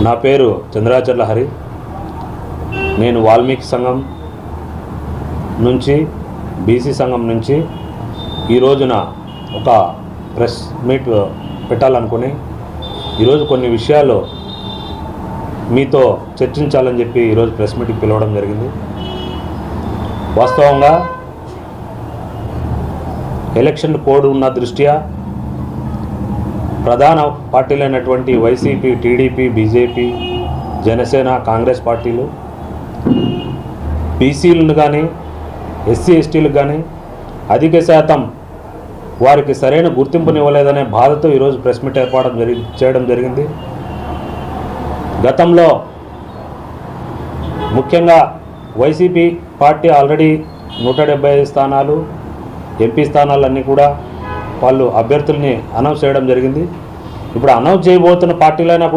నా పేరు చంద్రాచర్ల హరి. నేను వాల్మీకి సంఘం నుంచి బీసీ సంఘం నుంచి ఈ రోజున ఒక ప్రెస్ మీట్ పెట్టాలనుకుని ఈరోజు కొన్ని విషయాలు మీతో చర్చించాలని చెప్పి ఈరోజు ప్రెస్ మీట్కి పిలవడం జరిగింది. వాస్తవంగా ఎలక్షన్ కోడ్ ఉన్న దృష్ట్యా ప్రధాన పార్టీలైనటువంటి YCP, TDP, BJP, Janasena, Congress పార్టీలు బీసీలను కానీ ఎస్సీ ఎస్టీలకు కానీ అధిక శాతం వారికి సరైన గుర్తింపునివ్వలేదనే బాధతో ఈరోజు ప్రెస్ మీట్ చేయడం జరిగింది. గతంలో ముఖ్యంగా వైసీపీ పార్టీ ఆల్రెడీ 175 స్థానాలు ఎంపీ స్థానాలన్నీ కూడా వాళ్ళు అభ్యర్థుల్ని అనౌన్స్ చేయడం జరిగింది. ఇప్పుడు అనౌన్స్ చేయబోతున్న పార్టీలైనా